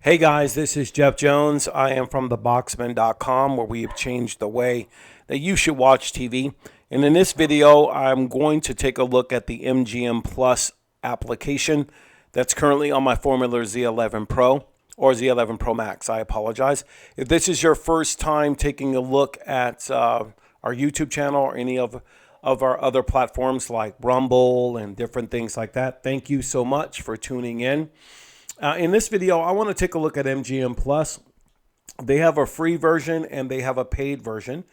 Hey guys, this is Jeff Jones. I am from theboxman.com, where we have changed the way that you should watch TV. And in this video, I'm going to take a look at the MGM Plus application that's currently on my Formula Z11 Pro or Z11 Pro Max. I apologize. If this is your first time taking a look at our YouTube channel or any of our other platforms like Rumble and different things like that, thank you so much for tuning in. In this video, I want to take a look at MGM Plus. They have a free version and they have a paid version.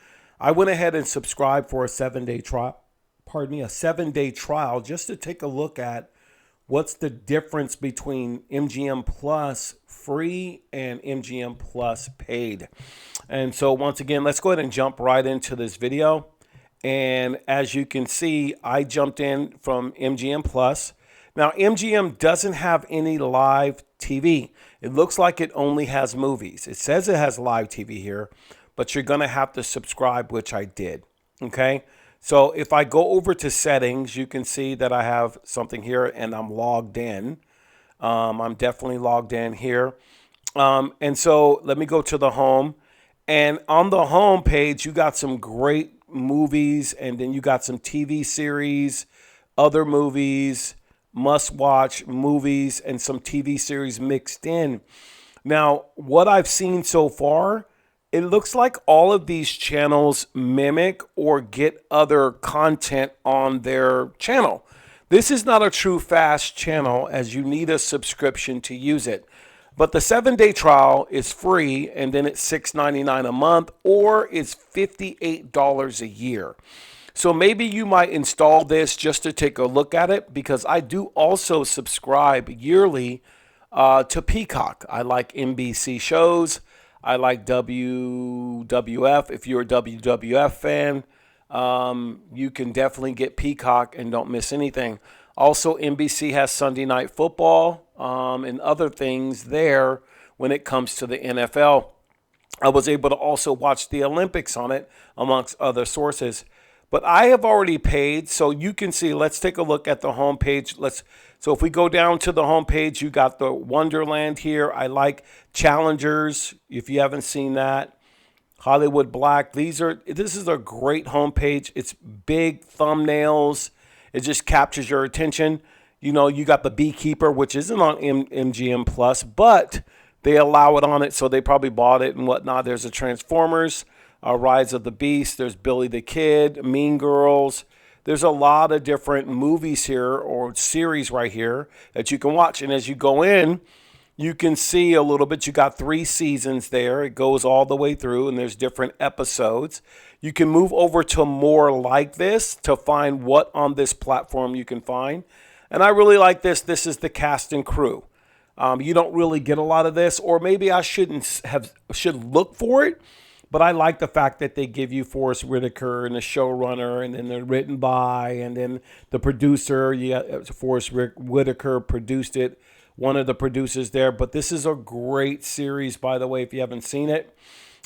I went ahead and subscribed for a 7-day trial. Pardon me, a 7-day trial just to take a look at what's the difference between MGM Plus free and MGM Plus paid. And so once again, let's go ahead and jump right into this video. And as you can see, I jumped in from MGM Plus. Now, MGM doesn't have any live TV. It looks like it only has movies. It says it has live TV here, but you're going to have to subscribe, which I did. Okay? So if I go over to settings, you can see that I have something here and I'm logged in. I'm definitely logged in here. And so let me go to the home. And on the home page, you got some great movies, and then you got some TV series, other movies, must-watch movies, and some TV series mixed in. Now, what I've seen so far, it looks like all of these channels mimic or get other content on their channel. This is not a true fast channel, as you need a subscription to use it. But the 7-day trial is free, and then it's $6.99 a month, or it's $58 a year. So maybe you might install this just to take a look at it, because I do also subscribe yearly to Peacock. I like NBC shows. I like WWF. If you're a WWF fan, you can definitely get Peacock and don't miss anything. Also, NBC has Sunday Night Football and other things there when it comes to the NFL. I was able to also watch the Olympics on it, amongst other sources. But I have already paid, so you can see. Let's take a look at the home page. So if we go down to the home page, you got the Wonderland here. I like Challengers, if you haven't seen that. Hollywood Black. This is a great home page. It's big thumbnails. It just captures your attention. You know, you got the Beekeeper, which isn't on MGM Plus, but they allow it on it, so they probably bought it and whatnot. There's a Transformers. Rise of the Beast, there's Billy the Kid, Mean Girls. There's a lot of different movies here or series right here that you can watch. And as you go in, you can see a little bit. You got 3 seasons there. It goes all the way through, and there's different episodes. You can move over to more like this to find what on this platform you can find. And I really like this. This is the cast and crew. You don't really get a lot of this, or maybe I should look for it. But I like the fact that they give you Forrest Whitaker and the showrunner, and then they're written by, and then the producer. Yeah, Forrest Whitaker produced it, one of the producers there. But this is a great series, by the way, if you haven't seen it.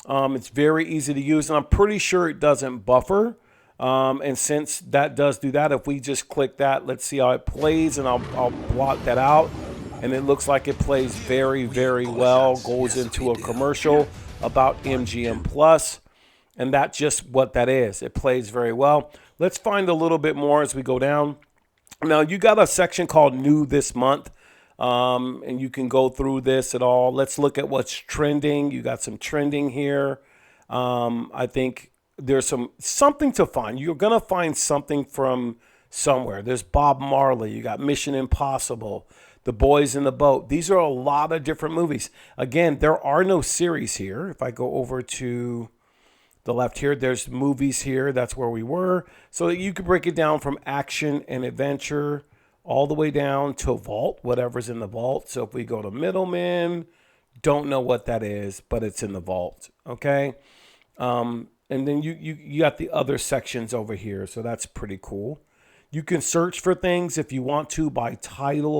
It's very easy to use, and I'm pretty sure it doesn't buffer. And since that does do that, if we just click that, let's see how it plays, and I'll block that out. And it looks like it plays very, very well. Goes into a commercial about MGM Plus, and that's just what that is. It plays very well. Let's find a little bit more as we go down. Now, you got a section called New This Month, and you can go through this at all. Let's look at what's trending. You got some trending here. I think there's something to find. You're going to find something from somewhere. There's Bob Marley. You got Mission Impossible, The Boys in the Boat. These are a lot of different movies. Again, there are no series here. If I go over to the left here, there's movies here. That's where we were. So that you could break it down from action and adventure all the way down to vault, whatever's in the vault. So if we go to Middleman, don't know what that is, but it's in the vault. Okay. And then you got the other sections over here. So that's pretty cool. You can search for things if you want to by title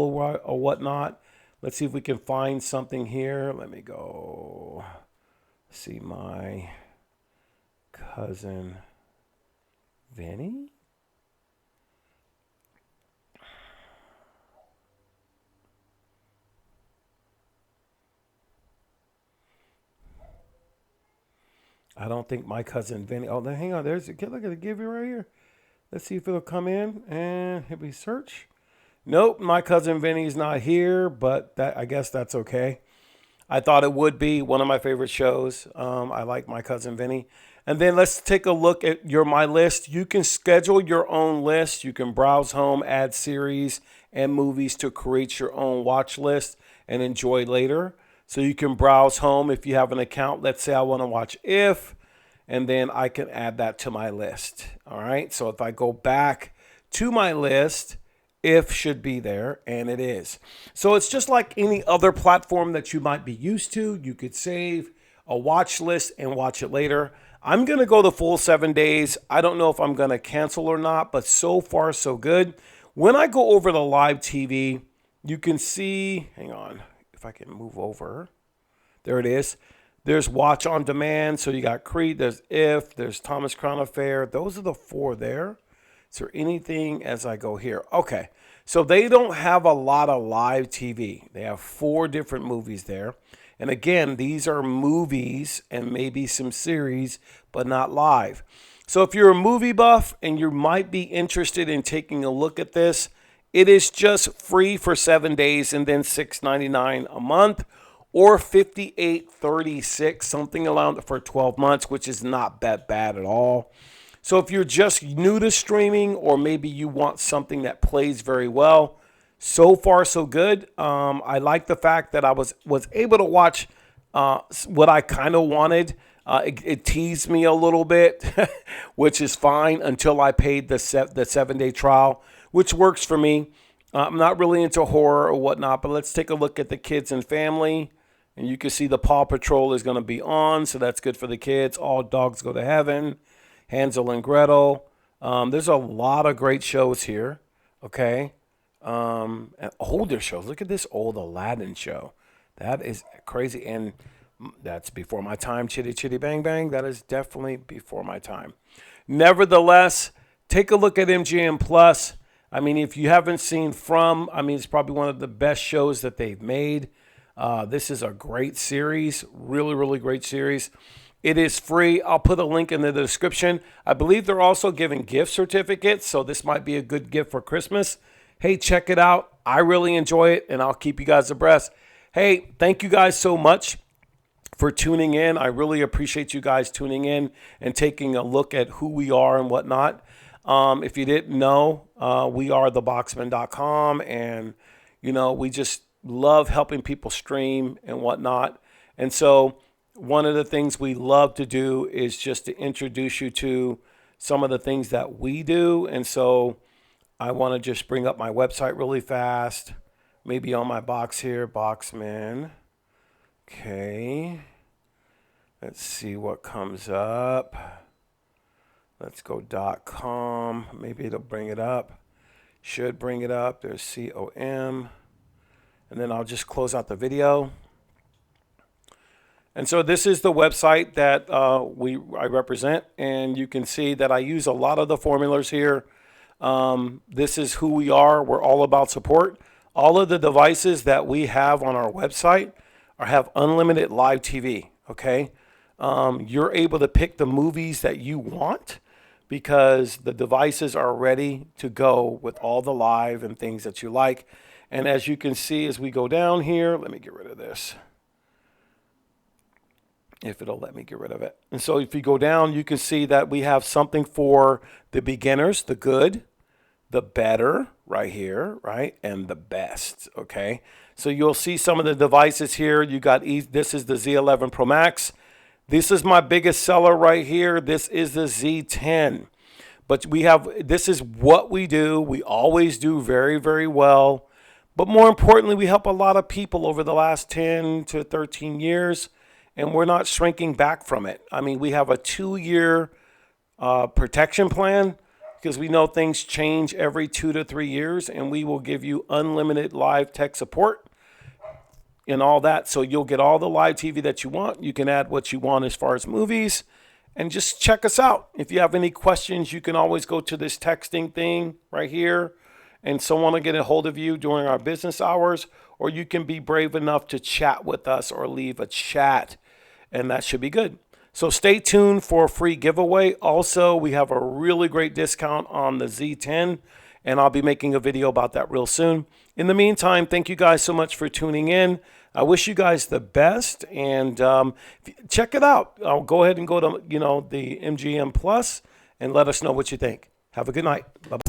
or whatnot. Let's see if we can find something here. Let me go see my cousin Vinny. I don't think My Cousin Vinny. Oh, hang on. There's a kid. Look at the give you right here. Let's see if it'll come in and hit me search. Nope, My Cousin Vinny's not here, but I guess that's okay. I thought it would be one of my favorite shows. I like My Cousin Vinny. And then let's take a look at my list. You can schedule your own list. You can browse home, add series and movies to create your own watch list and enjoy later. So you can browse home if you have an account. Let's say I want to watch If, and then I can add that to my list. All right. So if I go back to my list, If should be there, and it is. So it's just like any other platform that you might be used to. You could save a watch list and watch it later. I'm going to go the full 7 days. I don't know if I'm going to cancel or not, but so far so good. When I go over the live TV, you can see, hang on, if I can move over. There it is. There's Watch on Demand. So you got Creed, there's If, there's Thomas Crown Affair. Those are the 4 there. Is there anything as I go here? Okay. So they don't have a lot of live TV. They have 4 different movies there. And again, these are movies and maybe some series, but not live. So if you're a movie buff and you might be interested in taking a look at this, it is just free for 7 days and then $6.99 a month, or $58.36, something around for 12 months, which is not that bad at all. So if you're just new to streaming, or maybe you want something that plays very well, so far so good. I like the fact that I was able to watch what I kind of wanted. It teased me a little bit, which is fine until I paid the 7-day trial, which works for me. I'm not really into horror or whatnot, but let's take a look at the kids and family. And you can see the Paw Patrol is going to be on, so that's good for the kids. All Dogs Go to Heaven, Hansel and Gretel. There's a lot of great shows here, okay? And older shows. Look at this old Aladdin show. That is crazy, and that's before my time. Chitty Chitty Bang Bang. That is definitely before my time. Nevertheless, take a look at MGM Plus. I mean, if you haven't seen it's probably one of the best shows that they've made. This is a great series, really, really great series. It is free. I'll put a link in the description. I believe they're also giving gift certificates, so this might be a good gift for Christmas. Hey, check it out. I really enjoy it, and I'll keep you guys abreast. Hey, thank you guys so much for tuning in. I really appreciate you guys tuning in and taking a look at who we are and whatnot. If you didn't know, we are theboxman.com, and, we just love helping people stream and whatnot. And so one of the things we love to do is just to introduce you to some of the things that we do. And so I want to just bring up my website really fast. Maybe on my box here, Boxman. Okay. Let's see what comes up. Let's go .com. Maybe it'll bring it up. Should bring it up. There's COM. And then I'll just close out the video. And so this is the website that I represent, and you can see that I use a lot of the formulas here. This is who we are. We're all about support. All of the devices that we have on our website have unlimited live TV, okay? You're able to pick the movies that you want because the devices are ready to go with all the live and things that you like. And as you can see, as we go down here, let me get rid of this. If it'll let me get rid of it. And so if you go down, you can see that we have something for the beginners, the good, the better right here, right? And the best, okay? So you'll see some of the devices here. You got, this is the Z11 Pro Max. This is my biggest seller right here. This is the Z10. But this is what we do. We always do very, very well. But more importantly, we help a lot of people over the last 10 to 13 years, and we're not shrinking back from it. I mean, we have a 2-year protection plan because we know things change every 2 to 3 years, and we will give you unlimited live tech support and all that. So you'll get all the live TV that you want. You can add what you want as far as movies, and just check us out. If you have any questions, you can always go to this texting thing right here, and someone will get a hold of you during our business hours, or you can be brave enough to chat with us or leave a chat, and that should be good. So stay tuned for a free giveaway. Also, we have a really great discount on the Z10, and I'll be making a video about that real soon. In the meantime, thank you guys so much for tuning in. I wish you guys the best, and check it out. I'll go ahead and go to the MGM Plus and let us know what you think. Have a good night. Bye-bye.